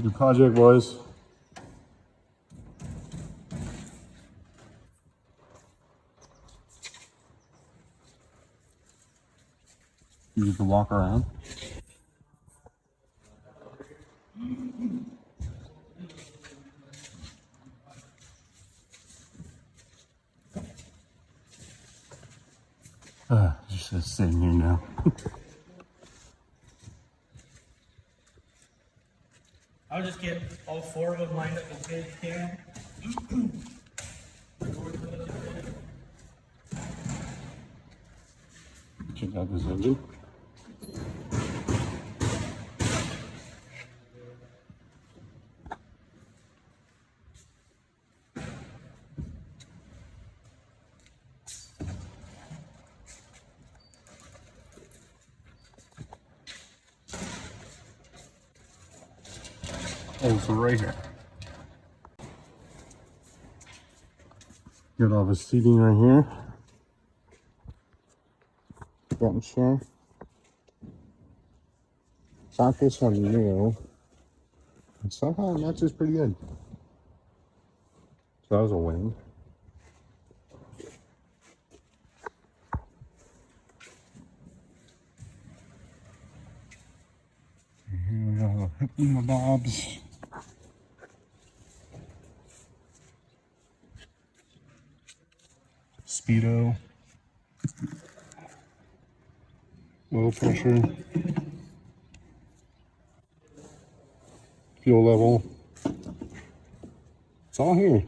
Good project, boys. You get to walk around. Just sitting here now. I'll just get all 4 of them lined up as good as can. Check out this engine. Oh, so right here. Got all the seating right here. Front chair. Got this one new. And somehow it matches pretty good. So that was a win. And here we got a hip bobs. Speedo. Low pressure. Fuel level. It's all here.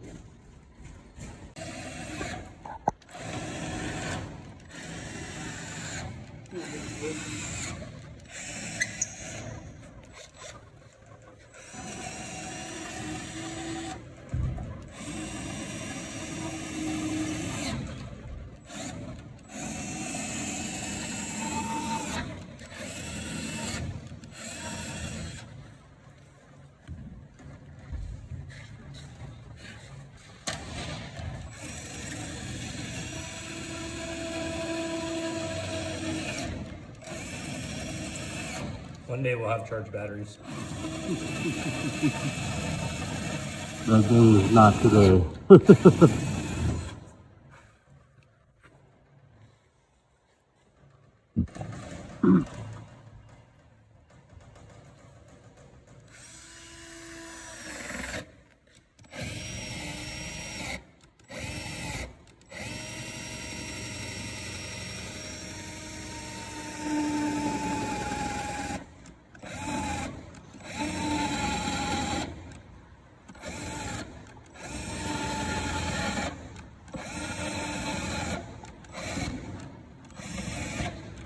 One day we'll have charged batteries. That day is not today.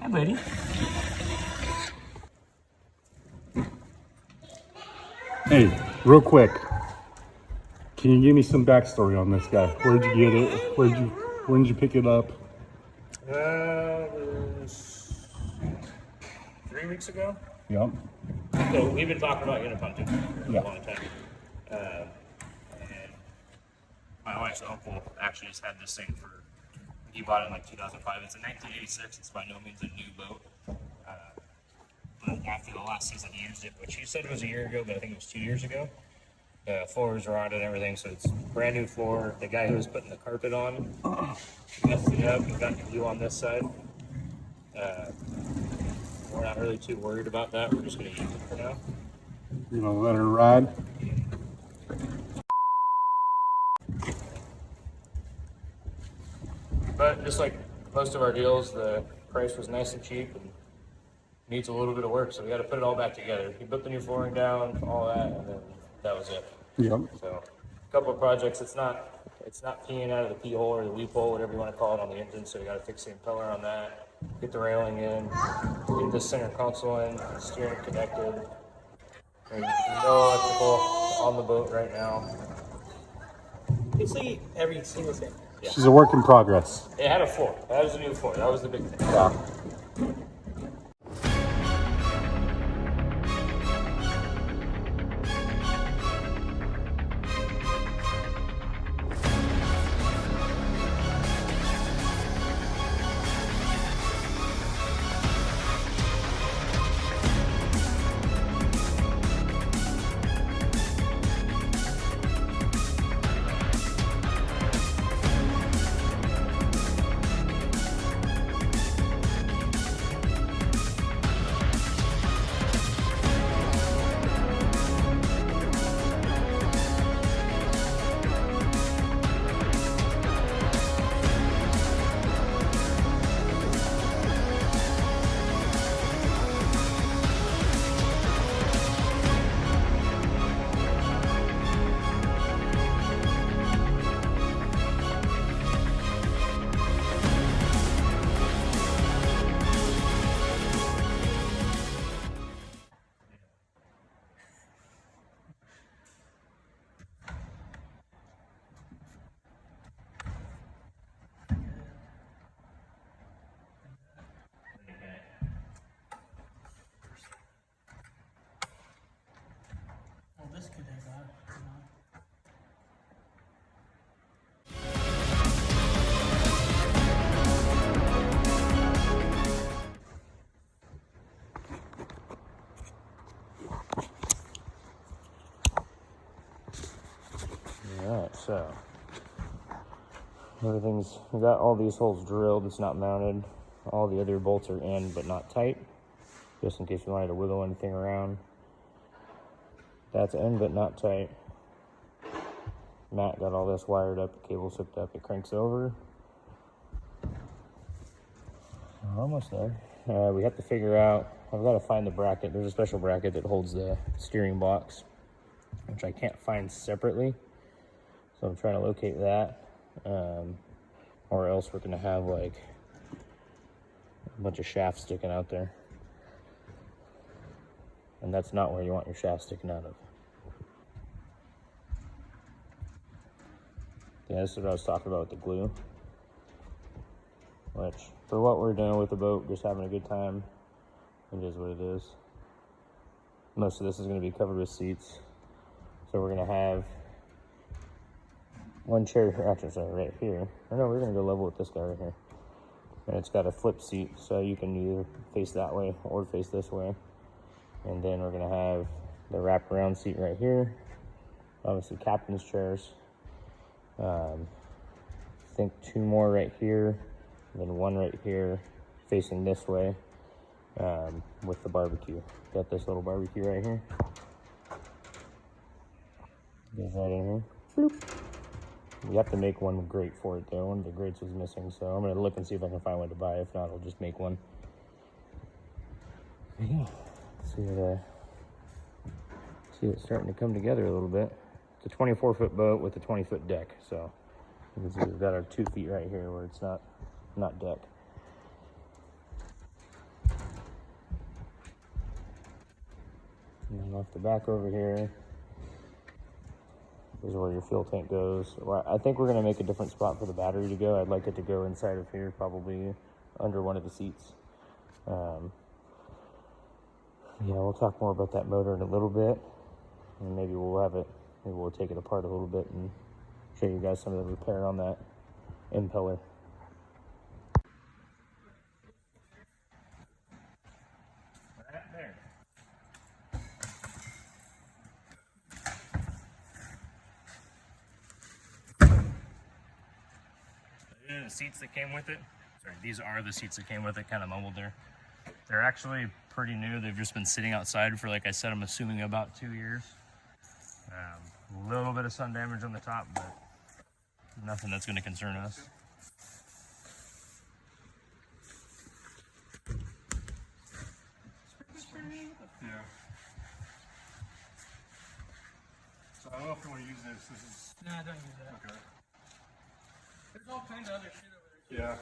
Hi, buddy. Hey, real quick. Can you give me some backstory on this guy? Where'd you get it? When did you pick it up? It was 3 weeks ago. Yep. So we've been talking about getting a Pontoon for Yeah. a long time. And my wife's uncle actually just had this thing for, he bought it in like 2005. It's a 1986. It's by no means a new boat. But after the last season he used it, which he said was a year ago, but I think it was 2 years ago. The floor is rotted and everything, so it's brand new floor. The guy who was putting the carpet on messed it up and got glue on this side. We're not really too worried about that. We're just going to use it for now. You know, let her ride. But just like most of our deals, the price was nice and cheap and needs a little bit of work, so we got to put it all back together. We put the new flooring down, all that, and then that was it. Yep. So a couple of projects. It's not peeing out of the pee hole or the weep hole, whatever you want to call it, on the engine. So we got to fix the impeller on that, get the railing in, get the center console in, steering connected. There's no electrical on the boat right now. Basically every single thing. Yeah. She's a work in progress. It had a floor. That was a new floor. That was the big thing. Yeah. Everything's, we got all these holes drilled, it's not mounted. All the other bolts are in but not tight, just in case we wanted to wiggle anything around. That's in but not tight. Matt got all this wired up, the cable's hooked up, it cranks over. We're almost there. We have to figure out, I've got to find the bracket. There's a special bracket that holds the steering box, which I can't find separately. So I'm trying to locate that. Or else we're gonna have like a bunch of shafts sticking out there. And that's not where you want your shaft sticking out of. Yeah, this is what I was talking about with the glue. Which, for what we're doing with the boat, just having a good time, it is what it is. Most of this is going to be covered with seats. So we're going to have one chair, actually, sorry, right here. Or no, we're going to go level with this guy right here. And it's got a flip seat, so you can either face that way or face this way. And then we're going to have the wraparound seat right here. Obviously, captain's chairs. I think 2 more right here. And then 1 right here facing this way with the barbecue. Got this little barbecue right here. Goes right in here. Bloop. We have to make one grate for it though. One of the grates was missing, so I'm gonna look and see if I can find one to buy. If not, I'll just make one. Yeah. See it's starting to come together a little bit. It's a 24-foot boat with a 20-foot deck, so you can see we've got our 2 feet right here where it's not deck. And then off the back over here is where your fuel tank goes. I think we're going to make a different spot for the battery to go. I'd like it to go inside of here, probably under one of the seats. Yeah, we'll talk more about that motor in a little bit, and maybe we'll take it apart a little bit and show you guys some of the repair on that impeller. Right there. These are the seats that came with it. Sorry, these are the seats that came with it, kind of mumbled there. They're actually pretty new. They've just been sitting outside for, like I said, I'm assuming about 2 years. A little bit of sun damage on the top, but nothing that's going to concern us. Yeah. So I don't know if you want to use this. This is. Nah, don't use that. Okay. There's all kinds of other shit over there. Yeah.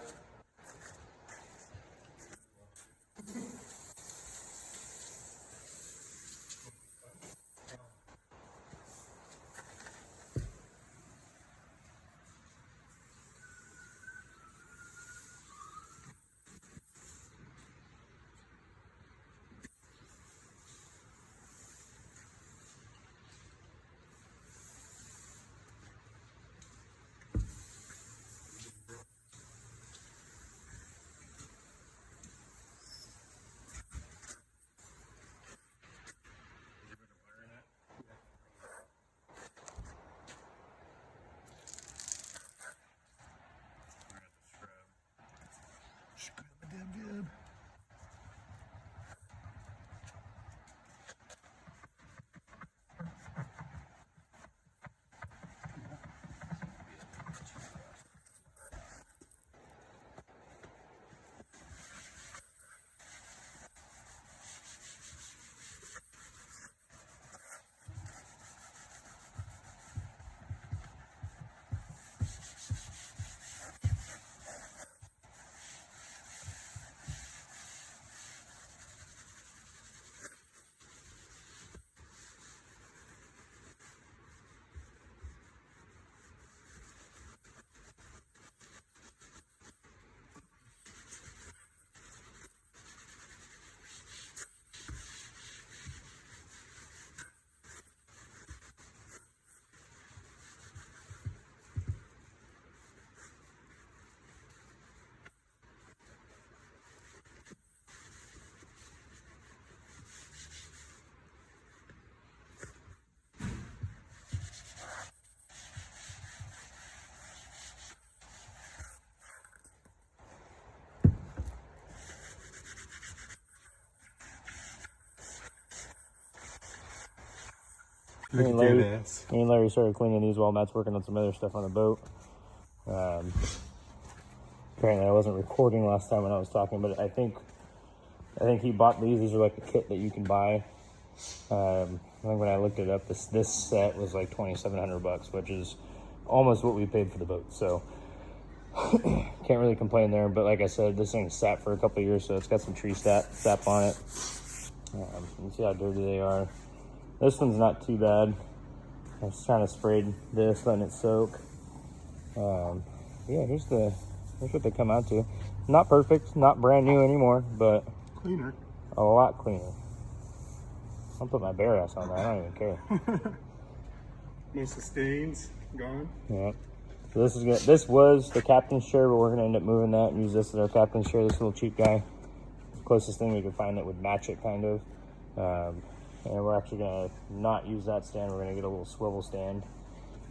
Look at that ass. Me and Larry started cleaning these while Matt's working on some other stuff on the boat. Apparently I wasn't recording last time when I was talking, but I think he bought these. These are like the kit that you can buy. I think when I looked it up, this set was like $2,700, which is almost what we paid for the boat. So can't really complain there. But like I said, this thing sat for a couple of years, so it's got some tree sap on it. You can see how dirty they are. This one's not too bad. I was trying to spray this, letting it soak. Yeah, here's what they come out to. Not perfect, not brand new anymore, but Cleaner. a lot cleaner. I'll put my bare ass on there. I don't even care. Most of the stains gone. Yeah. So this is good. This was the captain's chair, but we're gonna end up moving that and use this as our captain's chair. This little cheap guy, closest thing we could find that would match it, kind of. And we're actually gonna not use that stand. We're gonna get a little swivel stand.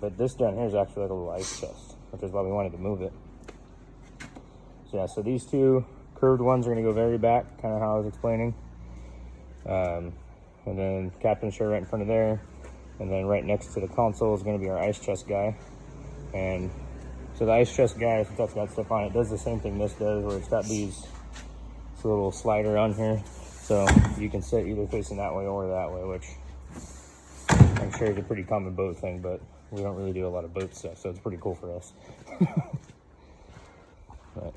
But this down here is actually like a little ice chest, which is why we wanted to move it. So yeah, so these two curved ones are gonna go very back, kind of how I was explaining. And then captain's chair right in front of there. And then right next to the console is gonna be our ice chest guy. And so the ice chest guy, since that's got stuff on it, does the same thing this does, where it's got this little slider on here. So you can sit either facing that way or that way, which I'm sure is a pretty common boat thing, but we don't really do a lot of boat stuff, so it's pretty cool for us. But,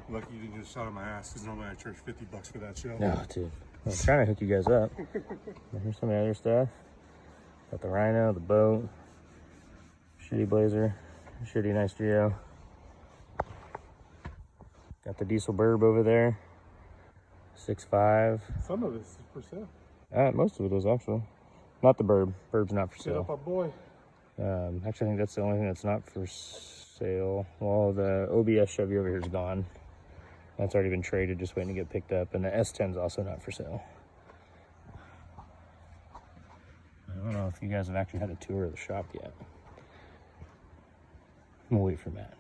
Lucky you didn't just shot on my ass, because normally I charge $50 for that show. no, dude. I'm trying to hook you guys up. Here's some of the other stuff. Got the Rhino, the boat, shitty Blazer, shitty nice Geo. Got the diesel burb over there. 6.5. Some of this is for sale. Most of it is actually. Not the burb. Burb's not for Set up sale. our boy. Actually, I think that's the only thing that's not for sale. Well, the OBS Chevy over here is gone. That's already been traded, just waiting to get picked up. And the S10's also not for sale. I don't know if you guys have actually had a tour of the shop yet. I'm gonna wait for Matt.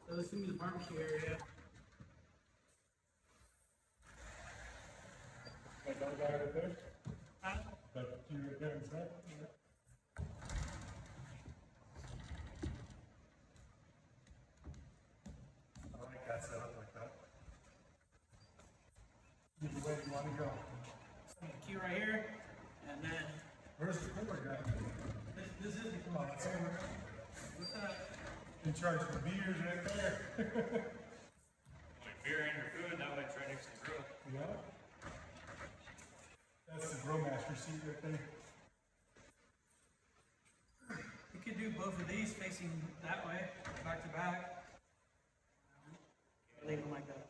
So this is the barbecue area. That guy right there? Huh? That you right there inside? I like that setup like that. Either way you want to go. So the queue right here, and then Where's the cooler guy? this is the Come on, say we're what's that? in charge of the beers right there. Beer in Roadmaster seat right there. You could do both of these facing that way, back to back. Leave them like that.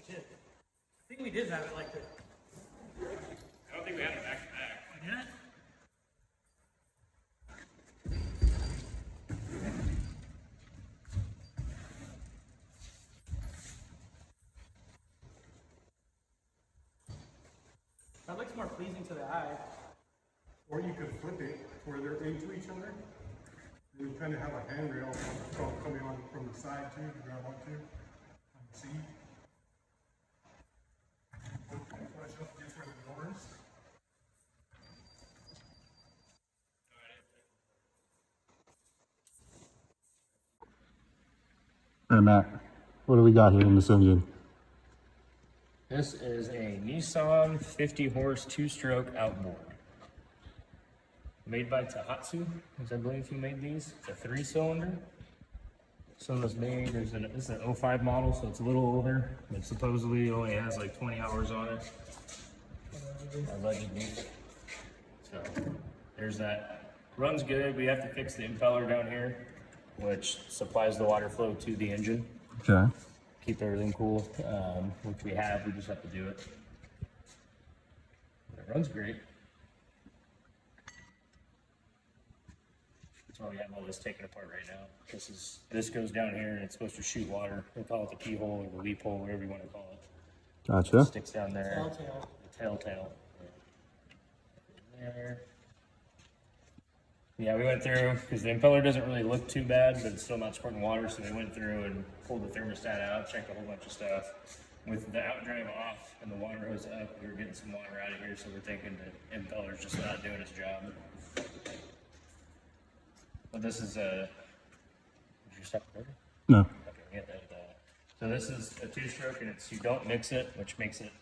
I think we did have it like that. I don't think we had it back to back. We didn't? That looks more pleasing to the eye. Or you could flip it where they're into each other. And you kind of have a handrail coming on from the side too to grab onto. See? Push up against where the doors. All right, Matt, what do we got here in this engine? This is a Nissan 50 horse 2-stroke outboard. Made by Tahatsu, as I believe who made these. It's a 3-cylinder. So it was made, this is an 05 model, so it's a little older. It supposedly only has like 20 hours on it. Allegedly. So there's that. Runs good. We have to fix the impeller down here, which supplies the water flow to the engine. Okay. Keep everything cool, which we have. We just have to do it. It runs great. That's why we have all this taken apart right now. This goes down here and it's supposed to shoot water. They call it the keyhole or the leap hole, whatever you want to call it. Gotcha. It sticks down there. Telltale. The telltale. There. Yeah, we went through because the impeller doesn't really look too bad, but it's still not squirting water. So we went through and pulled the thermostat out, checked a whole bunch of stuff. With the outdrive off and the water hose up, we were getting some water out of here. So we're thinking the impeller's just not doing its job. But this is a. Did you stop recording? No. Okay, we got that. So this is a 2-stroke, and you don't mix it, which makes it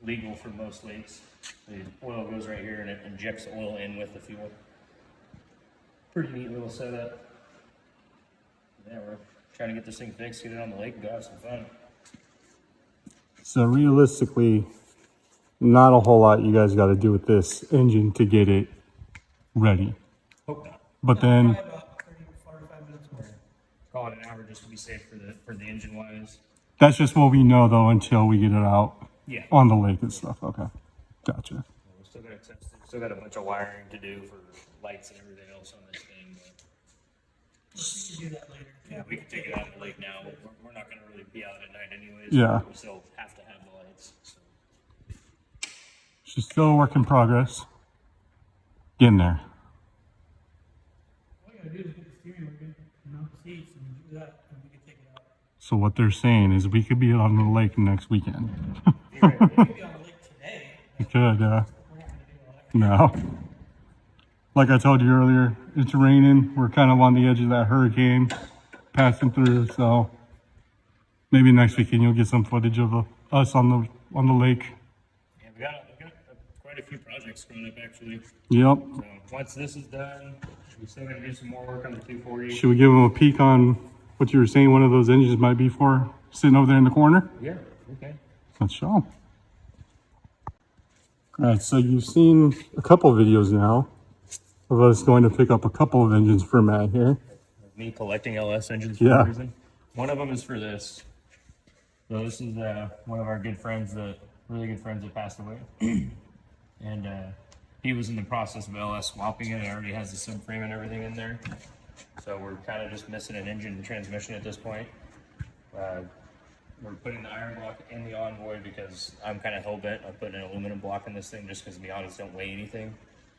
legal for most lakes. The oil goes right here, and it injects the oil in with the fuel. Pretty neat little setup. Yeah, we're trying to get this thing fixed, get it on the lake, and go have some fun. So realistically, not a whole lot you guys got to do with this engine to get it ready. Hope not. But then, Probably about 30 to 45 minutes more. Call it an hour just to be safe for the engine wise. that's just what we know though until we get it out Yeah. on the lake and stuff. Okay. Gotcha. We still got to test it. Still got a bunch of wiring to do for lights and everything else on this thing. But We can do that later. yeah, we can take it out of the lake now. We're not going to really be out at night anyways. Yeah. We still have to have the lights. So. She's still a work in progress. Getting there. All you gotta do is get the steering working, mount the seats, and do that, and we can take it out. So what they're saying is we could be on the lake next weekend. We could be on the lake today. We could, We're not gonna do all that. no. Like I told you earlier, it's raining. We're kind of on the edge of that hurricane passing through. So maybe next weekend you'll get some footage of us on the lake. Yeah, we got quite a few projects coming up actually. Yep. So once this is done, we still got to do some more work on the 240. Should we give them a peek on what you were saying one of those engines might be for sitting over there in the corner? Yeah. Okay. Let's show 'em. All right, so you've seen a couple videos now of us going to pick up a couple of engines for Matt here. Me collecting LS engines for Yeah. a reason. One of them is for this. So this is one of our really good friends that passed away. And he was in the process of LS swapping it. It already has the subframe and everything in there. So we're kind of just missing an engine and transmission at this point. We're putting the iron block in the Envoy because I'm kind of hell-bent on putting an aluminum block in this thing just because Miatas don't weigh anything.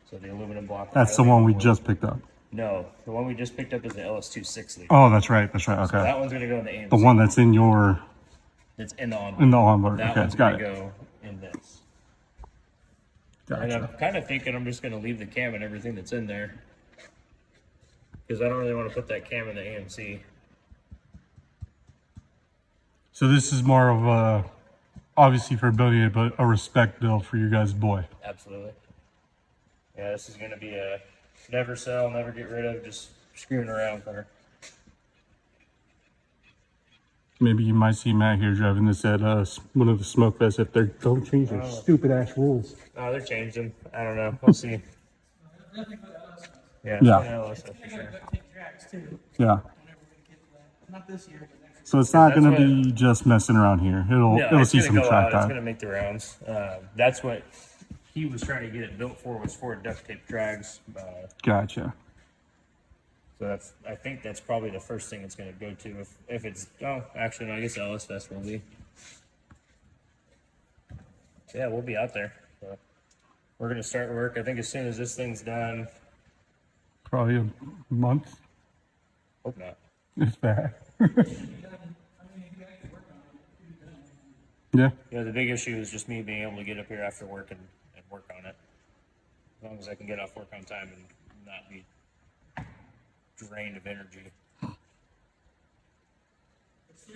So the aluminum block. That's the one we just picked up. No, the one we just picked up is the LS2 6-liter. Oh, that's right. That's right. So Okay. that one's going to go in the AMC. The one that's in your That's in the onboard. onboard. That Okay, one's got going to it. go in this. And Gotcha. I'm kind of thinking I'm just going to leave the cam and everything that's in there. Because I don't really want to put that cam in the AMC. So this is more of a, obviously for building it, but a respect build for your guys' boy. Absolutely. Yeah, this is going to be a never sell, never get rid of, just screwing around, Connor. Maybe you might see Matt here driving this at one of the smoke fests if they don't change their stupid ass rules. Oh, they're changed them. I don't know. We'll see. Definitely put LS on. Yeah, Yeah. it's gonna LS for They sure. got duct tape tracks too. Yeah. Whenever we get to that. Not this year, but next year. So it's not That's going to what- be just messing around here. No, It'll it's see gonna some go track out. It's time. gonna make the rounds. That's what he was trying to get it built for, was for duct tape drags. Gotcha. So I think that's probably the first thing it's gonna go to. If it's actually no, I guess LS Fest will be. Yeah, we'll be out there. So we're gonna start work. I think as soon as this thing's done. Probably a month, Hope not. if that. Yeah. Yeah, the big issue is just me being able to get up here after work and work on it. As long as I can get off work on time and not be drained of energy. It's 3